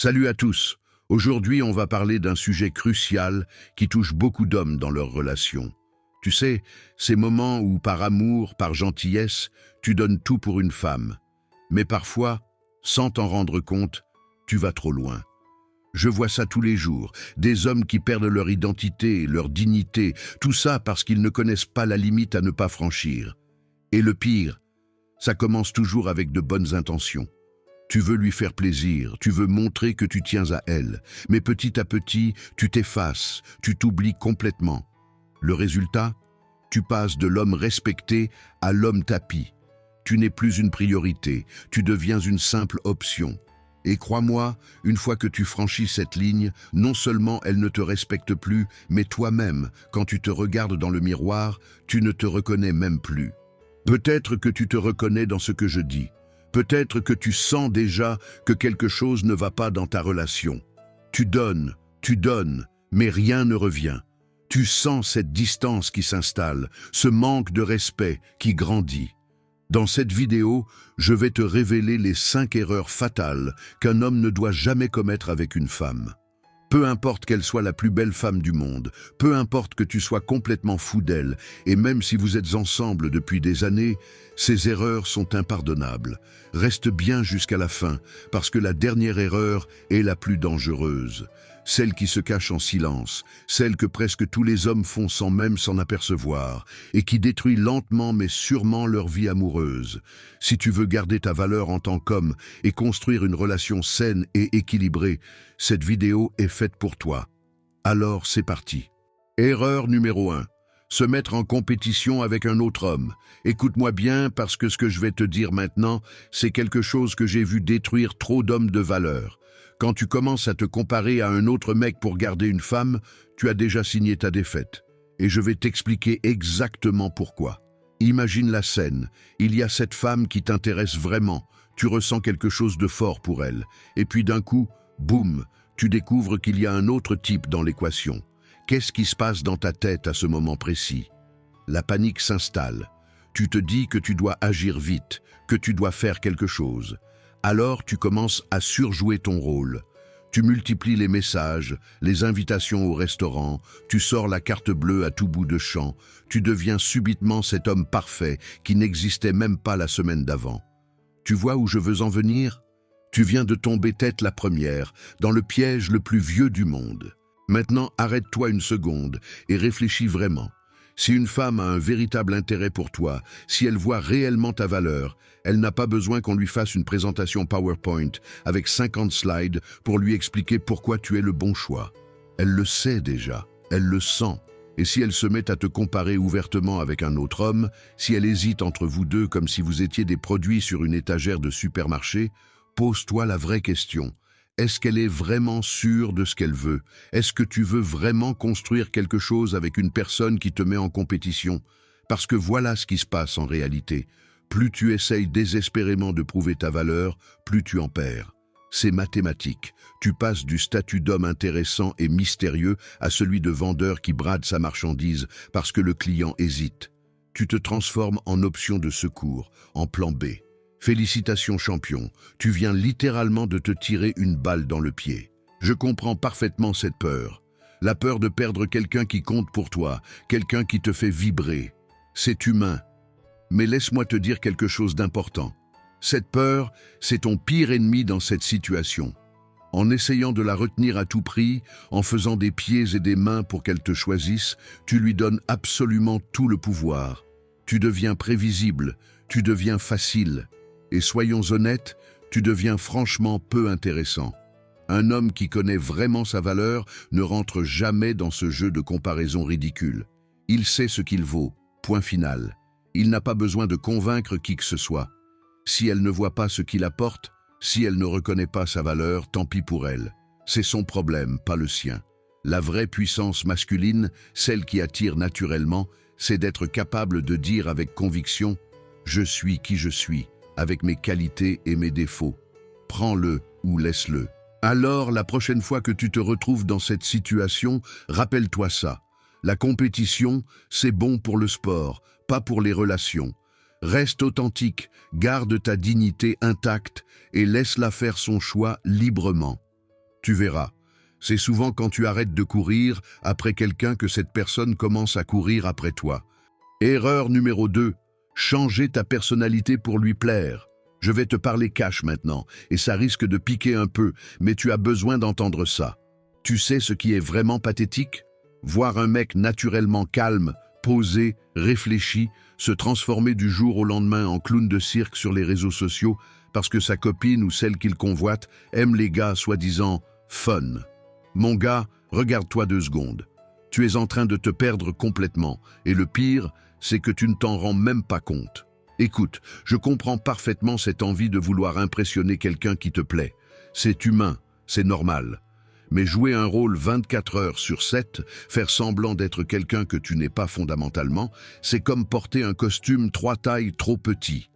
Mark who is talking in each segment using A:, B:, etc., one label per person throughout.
A: Salut à tous. Aujourd'hui, on va parler d'un sujet crucial qui touche beaucoup d'hommes dans leurs relations. Tu sais, ces moments où, par amour, par gentillesse, tu donnes tout pour une femme. Mais parfois, sans t'en rendre compte, tu vas trop loin. Je vois ça tous les jours, des hommes qui perdent leur identité, leur dignité, tout ça parce qu'ils ne connaissent pas la limite à ne pas franchir. Et le pire, ça commence toujours avec de bonnes intentions. Tu veux lui faire plaisir, tu veux montrer que tu tiens à elle, mais petit à petit, tu t'effaces, tu t'oublies complètement. Le résultat, tu passes de l'homme respecté à l'homme tapis. Tu n'es plus une priorité, tu deviens une simple option. Et crois-moi, une fois que tu franchis cette ligne, non seulement elle ne te respecte plus, mais toi-même, quand tu te regardes dans le miroir, tu ne te reconnais même plus. Peut-être que tu te reconnais dans ce que je dis. Peut-être que tu sens déjà que quelque chose ne va pas dans ta relation. Tu donnes, mais rien ne revient. Tu sens cette distance qui s'installe, ce manque de respect qui grandit. Dans cette vidéo, je vais te révéler les 5 erreurs fatales qu'un homme ne doit jamais commettre avec une femme. Peu importe qu'elle soit la plus belle femme du monde, peu importe que tu sois complètement fou d'elle, et même si vous êtes ensemble depuis des années, ces erreurs sont impardonnables. Reste bien jusqu'à la fin, parce que la dernière erreur est la plus dangereuse. Celle qui se cache en silence, celle que presque tous les hommes font sans même s'en apercevoir, et qui détruit lentement mais sûrement leur vie amoureuse. Si tu veux garder ta valeur en tant qu'homme et construire une relation saine et équilibrée, cette vidéo est faite pour toi. Alors c'est parti. Erreur numéro 1. Se mettre en compétition avec un autre homme. Écoute-moi bien parce que ce que je vais te dire maintenant, c'est quelque chose que j'ai vu détruire trop d'hommes de valeur. Quand tu commences à te comparer à un autre mec pour garder une femme, tu as déjà signé ta défaite. Et je vais t'expliquer exactement pourquoi. Imagine la scène. Il y a cette femme qui t'intéresse vraiment. Tu ressens quelque chose de fort pour elle. Et puis d'un coup, boum, tu découvres qu'il y a un autre type dans l'équation. Qu'est-ce qui se passe dans ta tête à ce moment précis? La panique s'installe. Tu te dis que tu dois agir vite, que tu dois faire quelque chose. Alors tu commences à surjouer ton rôle. Tu multiplies les messages, les invitations au restaurant, tu sors la carte bleue à tout bout de champ, tu deviens subitement cet homme parfait qui n'existait même pas la semaine d'avant. Tu vois où je veux en venir? Tu viens de tomber tête la première, dans le piège le plus vieux du monde. Maintenant, arrête-toi une seconde et réfléchis vraiment. Si une femme a un véritable intérêt pour toi, si elle voit réellement ta valeur, elle n'a pas besoin qu'on lui fasse une présentation PowerPoint avec 50 slides pour lui expliquer pourquoi tu es le bon choix. Elle le sait déjà, elle le sent. Et si elle se met à te comparer ouvertement avec un autre homme, si elle hésite entre vous deux comme si vous étiez des produits sur une étagère de supermarché, pose-toi la vraie question. Est-ce qu'elle est vraiment sûre de ce qu'elle veut? Est-ce que tu veux vraiment construire quelque chose avec une personne qui te met en compétition? Parce que voilà ce qui se passe en réalité. Plus tu essayes désespérément de prouver ta valeur, plus tu en perds. C'est mathématique. Tu passes du statut d'homme intéressant et mystérieux à celui de vendeur qui brade sa marchandise parce que le client hésite. Tu te transformes en option de secours, en plan B. Félicitations champion, tu viens littéralement de te tirer une balle dans le pied. Je comprends parfaitement cette peur. La peur de perdre quelqu'un qui compte pour toi, quelqu'un qui te fait vibrer. C'est humain. Mais laisse-moi te dire quelque chose d'important. Cette peur, c'est ton pire ennemi dans cette situation. En essayant de la retenir à tout prix, en faisant des pieds et des mains pour qu'elle te choisisse, tu lui donnes absolument tout le pouvoir. Tu deviens prévisible, tu deviens facile. Et soyons honnêtes, tu deviens franchement peu intéressant. Un homme qui connaît vraiment sa valeur ne rentre jamais dans ce jeu de comparaison ridicule. Il sait ce qu'il vaut, point final. Il n'a pas besoin de convaincre qui que ce soit. Si elle ne voit pas ce qu'il apporte, si elle ne reconnaît pas sa valeur, tant pis pour elle. C'est son problème, pas le sien. La vraie puissance masculine, celle qui attire naturellement, c'est d'être capable de dire avec conviction « Je suis qui je suis ». Avec mes qualités et mes défauts. Prends-le ou laisse-le. Alors, la prochaine fois que tu te retrouves dans cette situation, rappelle-toi ça. La compétition, c'est bon pour le sport, pas pour les relations. Reste authentique, garde ta dignité intacte et laisse-la faire son choix librement. Tu verras. C'est souvent quand tu arrêtes de courir après quelqu'un que cette personne commence à courir après toi. Erreur numéro 2. Changer ta personnalité pour lui plaire. Je vais te parler cash maintenant, et ça risque de piquer un peu, mais tu as besoin d'entendre ça. Tu sais ce qui est vraiment pathétique? Voir un mec naturellement calme, posé, réfléchi, se transformer du jour au lendemain en clown de cirque sur les réseaux sociaux parce que sa copine ou celle qu'il convoite aime les gars soi-disant fun. Mon gars, regarde-toi 2 secondes. Tu es en train de te perdre complètement, et le pire, c'est que tu ne t'en rends même pas compte. Écoute, je comprends parfaitement cette envie de vouloir impressionner quelqu'un qui te plaît. C'est humain, c'est normal. Mais jouer un rôle 24 heures sur 7, faire semblant d'être quelqu'un que tu n'es pas fondamentalement, c'est comme porter un costume 3 tailles trop petit.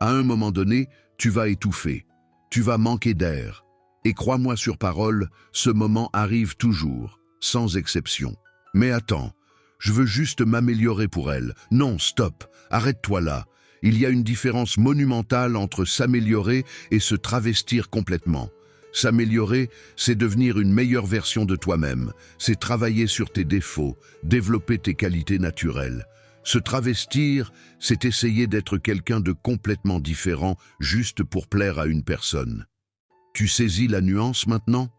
A: À un moment donné, tu vas étouffer, tu vas manquer d'air. Et crois-moi sur parole, ce moment arrive toujours, sans exception. Mais attends, je veux juste m'améliorer pour elle. Non, stop, arrête-toi là. Il y a une différence monumentale entre s'améliorer et se travestir complètement. S'améliorer, c'est devenir une meilleure version de toi-même. C'est travailler sur tes défauts, développer tes qualités naturelles. Se travestir, c'est essayer d'être quelqu'un de complètement différent juste pour plaire à une personne. Tu saisis la nuance maintenant?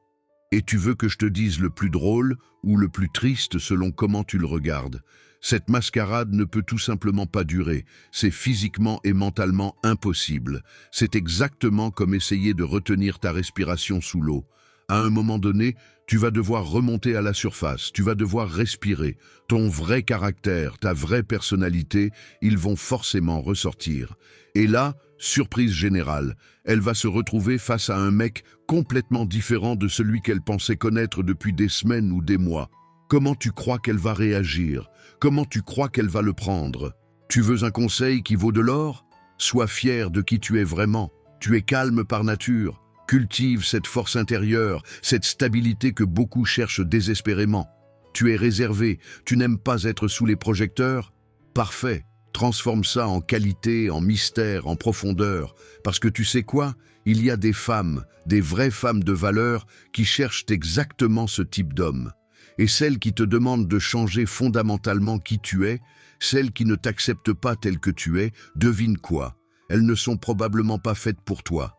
A: Et tu veux que je te dise le plus drôle ou le plus triste selon comment tu le regardes? Cette mascarade ne peut tout simplement pas durer. C'est physiquement et mentalement impossible. C'est exactement comme essayer de retenir ta respiration sous l'eau. À un moment donné, tu vas devoir remonter à la surface, tu vas devoir respirer. Ton vrai caractère, ta vraie personnalité, ils vont forcément ressortir. Et là, surprise générale, elle va se retrouver face à un mec complètement différent de celui qu'elle pensait connaître depuis des semaines ou des mois. Comment tu crois qu'elle va réagir? Comment tu crois qu'elle va le prendre? Tu veux un conseil qui vaut de l'or? Sois fier de qui tu es vraiment. Tu es calme par nature. Cultive cette force intérieure, cette stabilité que beaucoup cherchent désespérément. Tu es réservé, tu n'aimes pas être sous les projecteurs? Parfait, transforme ça en qualité, en mystère, en profondeur. Parce que tu sais quoi? Il y a des femmes, des vraies femmes de valeur qui cherchent exactement ce type d'homme. Et celles qui te demandent de changer fondamentalement qui tu es, celles qui ne t'acceptent pas tel que tu es, devine quoi? Elles ne sont probablement pas faites pour toi.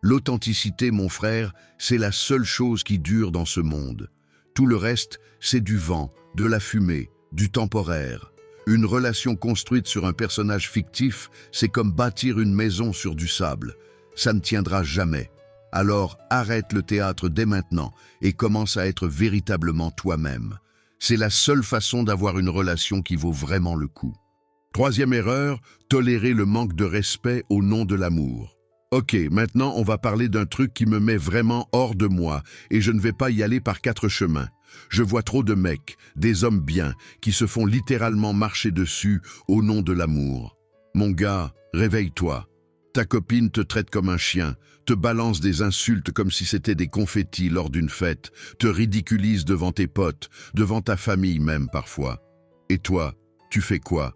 A: L'authenticité, mon frère, c'est la seule chose qui dure dans ce monde. Tout le reste, c'est du vent, de la fumée, du temporaire. Une relation construite sur un personnage fictif, c'est comme bâtir une maison sur du sable. Ça ne tiendra jamais. Alors arrête le théâtre dès maintenant et commence à être véritablement toi-même. C'est la seule façon d'avoir une relation qui vaut vraiment le coup. 3e erreur, tolérer le manque de respect au nom de l'amour. Ok, maintenant on va parler d'un truc qui me met vraiment hors de moi et je ne vais pas y aller par 4 chemins. Je vois trop de mecs, des hommes bien, qui se font littéralement marcher dessus au nom de l'amour. Mon gars, réveille-toi. Ta copine te traite comme un chien, te balance des insultes comme si c'était des confettis lors d'une fête, te ridiculise devant tes potes, devant ta famille même parfois. Et toi, tu fais quoi?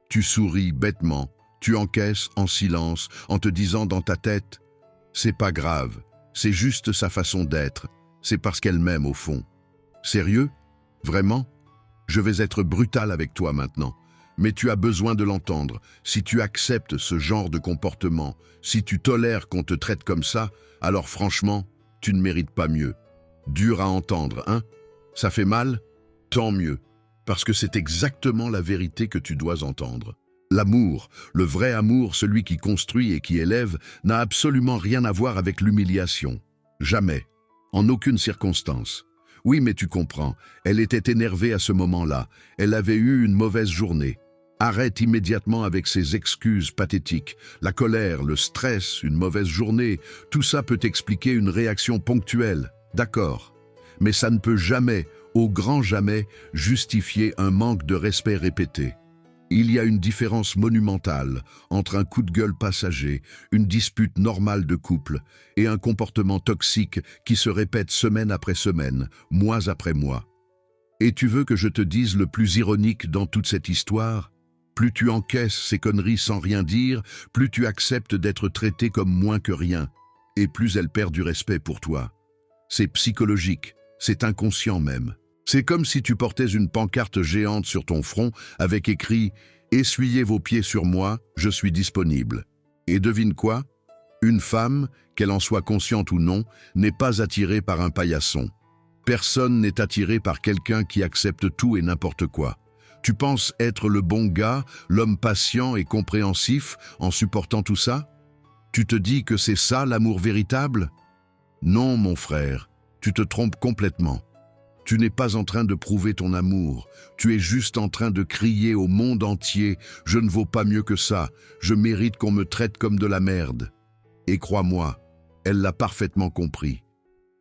A: Tu souris bêtement, tu encaisses en silence, en te disant dans ta tête « C'est pas grave, c'est juste sa façon d'être, c'est parce qu'elle m'aime au fond. » Sérieux? Vraiment? Je vais être brutal avec toi maintenant. Mais tu as besoin de l'entendre. Si tu acceptes ce genre de comportement, si tu tolères qu'on te traite comme ça, alors franchement, tu ne mérites pas mieux. Dur à entendre, hein? Ça fait mal? Tant mieux, parce que c'est exactement la vérité que tu dois entendre. L'amour, le vrai amour, celui qui construit et qui élève, n'a absolument rien à voir avec l'humiliation. Jamais. En aucune circonstance. Oui, mais tu comprends, elle était énervée à ce moment-là. Elle avait eu une mauvaise journée. Arrête immédiatement avec ces excuses pathétiques. La colère, le stress, une mauvaise journée, tout ça peut expliquer une réaction ponctuelle. D'accord. Mais ça ne peut jamais, au grand jamais, justifier un manque de respect répété. Il y a une différence monumentale entre un coup de gueule passager, une dispute normale de couple et un comportement toxique qui se répète semaine après semaine, mois après mois. Et tu veux que je te dise le plus ironique dans toute cette histoire? Plus tu encaisses ces conneries sans rien dire, plus tu acceptes d'être traité comme moins que rien, et plus elle perd du respect pour toi. C'est psychologique, c'est inconscient même. C'est comme si tu portais une pancarte géante sur ton front avec écrit « Essuyez vos pieds sur moi, je suis disponible ». Et devine quoi? Une femme, qu'elle en soit consciente ou non, n'est pas attirée par un paillasson. Personne n'est attiré par quelqu'un qui accepte tout et n'importe quoi. Tu penses être le bon gars, l'homme patient et compréhensif en supportant tout ça? Tu te dis que c'est ça l'amour véritable? Non, mon frère, tu te trompes complètement. Tu n'es pas en train de prouver ton amour, tu es juste en train de crier au monde entier « Je ne vaux pas mieux que ça, je mérite qu'on me traite comme de la merde ». Et crois-moi, elle l'a parfaitement compris.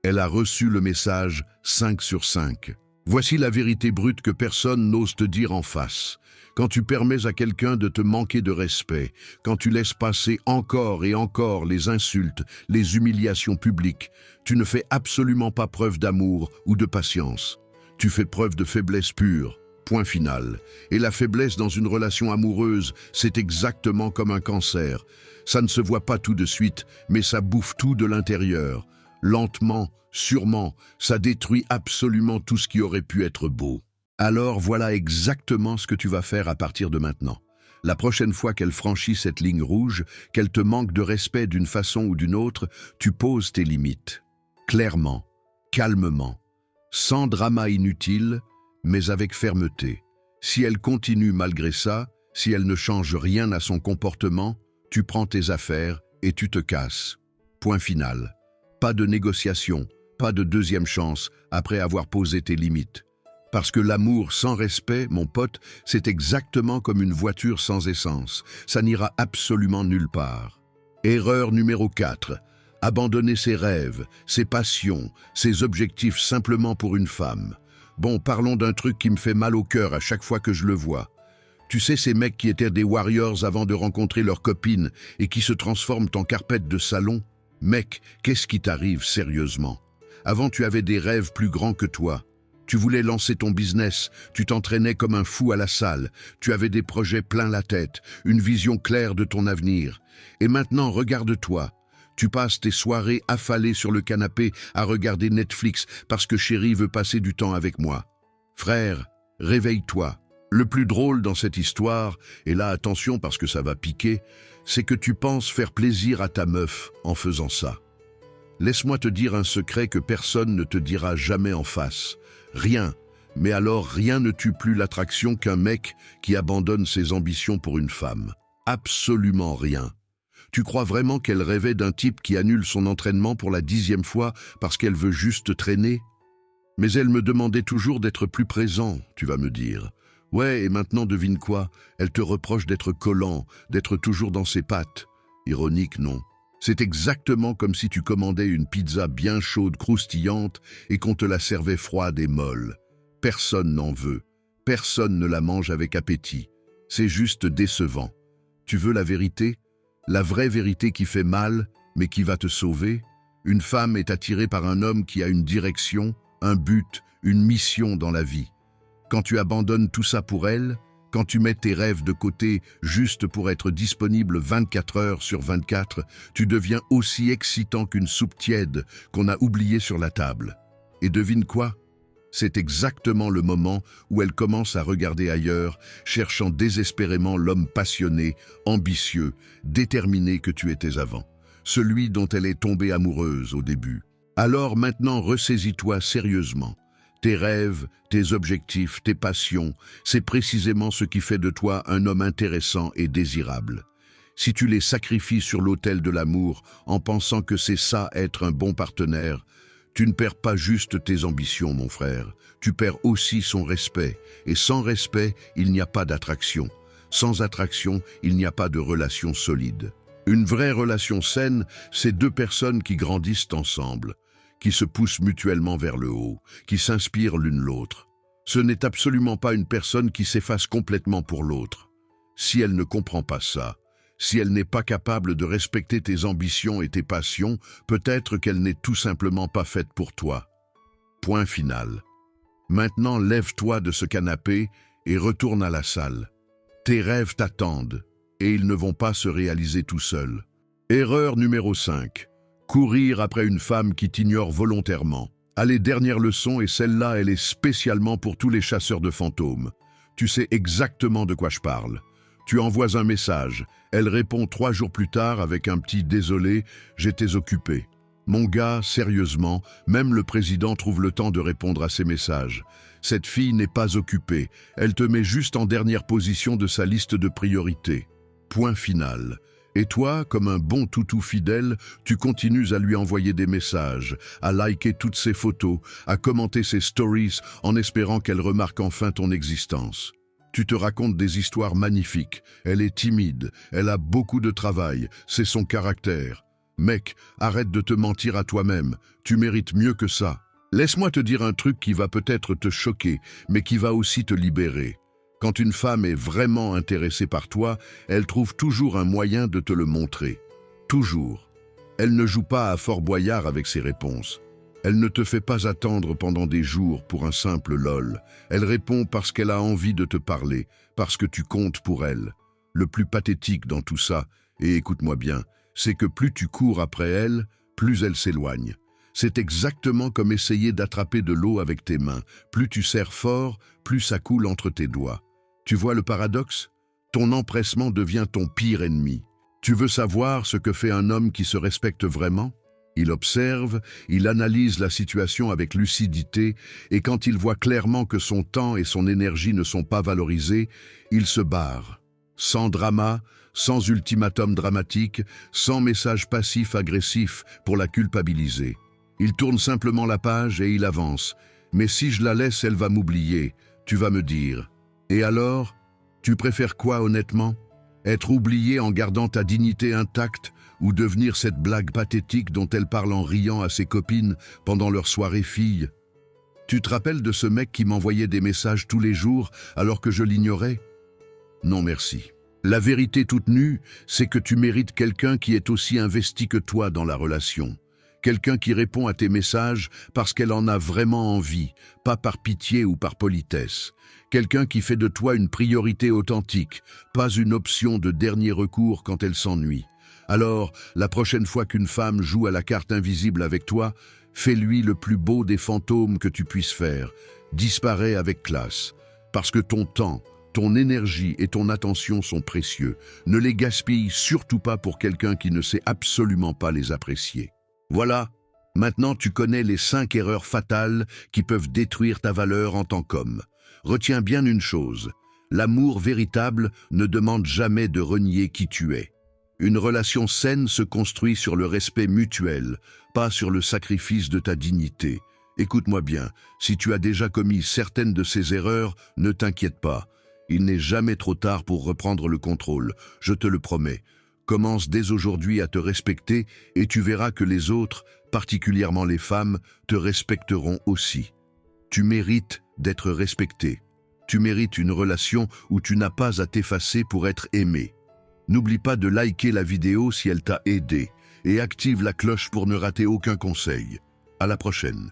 A: Elle a reçu le message 5 sur 5. Voici la vérité brute que personne n'ose te dire en face. Quand tu permets à quelqu'un de te manquer de respect, quand tu laisses passer encore et encore les insultes, les humiliations publiques, tu ne fais absolument pas preuve d'amour ou de patience. Tu fais preuve de faiblesse pure. Point final. Et la faiblesse dans une relation amoureuse, c'est exactement comme un cancer. Ça ne se voit pas tout de suite, mais ça bouffe tout de l'intérieur. Lentement, sûrement, ça détruit absolument tout ce qui aurait pu être beau. Alors voilà exactement ce que tu vas faire à partir de maintenant. La prochaine fois qu'elle franchit cette ligne rouge, qu'elle te manque de respect d'une façon ou d'une autre, tu poses tes limites. Clairement, calmement, sans drama inutile, mais avec fermeté. Si elle continue malgré ça, si elle ne change rien à son comportement, tu prends tes affaires et tu te casses. Point final. Pas de négociation, pas de deuxième chance après avoir posé tes limites. Parce que l'amour sans respect, mon pote, c'est exactement comme une voiture sans essence. Ça n'ira absolument nulle part. Erreur numéro 4. Abandonner ses rêves, ses passions, ses objectifs simplement pour une femme. Bon, parlons d'un truc qui me fait mal au cœur à chaque fois que je le vois. Tu sais, ces mecs qui étaient des warriors avant de rencontrer leur copine et qui se transforment en carpette de salon? Mec, qu'est-ce qui t'arrive sérieusement? Avant, tu avais des rêves plus grands que toi. Tu voulais lancer ton business, tu t'entraînais comme un fou à la salle, tu avais des projets plein la tête, une vision claire de ton avenir. Et maintenant, regarde-toi. Tu passes tes soirées affalées sur le canapé à regarder Netflix parce que chérie veut passer du temps avec moi. Frère, réveille-toi. Le plus drôle dans cette histoire, et là attention parce que ça va piquer, c'est que tu penses faire plaisir à ta meuf en faisant ça. Laisse-moi te dire un secret que personne ne te dira jamais en face. Rien, mais alors rien ne tue plus l'attraction qu'un mec qui abandonne ses ambitions pour une femme. Absolument rien. Tu crois vraiment qu'elle rêvait d'un type qui annule son entraînement pour la 10e fois parce qu'elle veut juste traîner? Mais elle me demandait toujours d'être plus présent, tu vas me dire. Ouais, et maintenant devine quoi? Elle te reproche d'être collant, d'être toujours dans ses pattes. Ironique, non? C'est exactement comme si tu commandais une pizza bien chaude, croustillante, et qu'on te la servait froide et molle. Personne n'en veut. Personne ne la mange avec appétit. C'est juste décevant. Tu veux la vérité? La vraie vérité qui fait mal, mais qui va te sauver? Une femme est attirée par un homme qui a une direction, un but, une mission dans la vie. Quand tu abandonnes tout ça pour elle, quand tu mets tes rêves de côté juste pour être disponible 24 heures sur 24, tu deviens aussi excitant qu'une soupe tiède qu'on a oubliée sur la table. Et devine quoi? C'est exactement le moment où elle commence à regarder ailleurs, cherchant désespérément l'homme passionné, ambitieux, déterminé que tu étais avant. Celui dont elle est tombée amoureuse au début. Alors maintenant ressaisis-toi sérieusement. Tes rêves, tes objectifs, tes passions, c'est précisément ce qui fait de toi un homme intéressant et désirable. Si tu les sacrifies sur l'autel de l'amour en pensant que c'est ça être un bon partenaire, tu ne perds pas juste tes ambitions, mon frère, tu perds aussi son respect. Et sans respect, il n'y a pas d'attraction. Sans attraction, il n'y a pas de relation solide. Une vraie relation saine, c'est deux personnes qui grandissent ensemble, qui se poussent mutuellement vers le haut, qui s'inspirent l'une l'autre. Ce n'est absolument pas une personne qui s'efface complètement pour l'autre. Si elle ne comprend pas ça, si elle n'est pas capable de respecter tes ambitions et tes passions, peut-être qu'elle n'est tout simplement pas faite pour toi. Point final. Maintenant, lève-toi de ce canapé et retourne à la salle. Tes rêves t'attendent et ils ne vont pas se réaliser tout seuls. Erreur numéro 5. Courir après une femme qui t'ignore volontairement. Allez, dernière leçon, et celle-là, elle est spécialement pour tous les chasseurs de fantômes. Tu sais exactement de quoi je parle. Tu envoies un message. Elle répond 3 jours plus tard avec un petit « désolé, j'étais occupé ». Mon gars, sérieusement, même le président trouve le temps de répondre à ces messages. Cette fille n'est pas occupée. Elle te met juste en dernière position de sa liste de priorités. Point final. Et toi, comme un bon toutou fidèle, tu continues à lui envoyer des messages, à liker toutes ses photos, à commenter ses stories en espérant qu'elle remarque enfin ton existence. Tu te racontes des histoires magnifiques. Elle est timide, elle a beaucoup de travail, c'est son caractère. Mec, arrête de te mentir à toi-même, tu mérites mieux que ça. Laisse-moi te dire un truc qui va peut-être te choquer, mais qui va aussi te libérer. Quand une femme est vraiment intéressée par toi, elle trouve toujours un moyen de te le montrer. Toujours. Elle ne joue pas à Fort Boyard avec ses réponses. Elle ne te fait pas attendre pendant des jours pour un simple lol. Elle répond parce qu'elle a envie de te parler, parce que tu comptes pour elle. Le plus pathétique dans tout ça, et écoute-moi bien, c'est que plus tu cours après elle, plus elle s'éloigne. C'est exactement comme essayer d'attraper de l'eau avec tes mains. Plus tu serres fort, plus ça coule entre tes doigts. Tu vois le paradoxe? Ton empressement devient ton pire ennemi. Tu veux savoir ce que fait un homme qui se respecte vraiment? Il observe, il analyse la situation avec lucidité, et quand il voit clairement que son temps et son énergie ne sont pas valorisés, il se barre. Sans drama, sans ultimatum dramatique, sans message passif-agressif pour la culpabiliser. Il tourne simplement la page et il avance. Mais si je la laisse, elle va m'oublier, tu vas me dire. Et alors, tu préfères quoi honnêtement? Être oublié en gardant ta dignité intacte ou devenir cette blague pathétique dont elle parle en riant à ses copines pendant leur soirée filles? Tu te rappelles de ce mec qui m'envoyait des messages tous les jours alors que je l'ignorais? Non merci. La vérité toute nue, c'est que tu mérites quelqu'un qui est aussi investi que toi dans la relation. Quelqu'un qui répond à tes messages parce qu'elle en a vraiment envie, pas par pitié ou par politesse. Quelqu'un qui fait de toi une priorité authentique, pas une option de dernier recours quand elle s'ennuie. Alors, la prochaine fois qu'une femme joue à la carte invisible avec toi, fais-lui le plus beau des fantômes que tu puisses faire. Disparais avec classe. Parce que ton temps, ton énergie et ton attention sont précieux. Ne les gaspille surtout pas pour quelqu'un qui ne sait absolument pas les apprécier. Voilà, maintenant tu connais les 5 erreurs fatales qui peuvent détruire ta valeur en tant qu'homme. Retiens bien une chose, l'amour véritable ne demande jamais de renier qui tu es. Une relation saine se construit sur le respect mutuel, pas sur le sacrifice de ta dignité. Écoute-moi bien, si tu as déjà commis certaines de ces erreurs, ne t'inquiète pas. Il n'est jamais trop tard pour reprendre le contrôle, je te le promets. Commence dès aujourd'hui à te respecter et tu verras que les autres, particulièrement les femmes, te respecteront aussi. Tu mérites d'être respecté. Tu mérites une relation où tu n'as pas à t'effacer pour être aimé. N'oublie pas de liker la vidéo si elle t'a aidé et active la cloche pour ne rater aucun conseil. À la prochaine.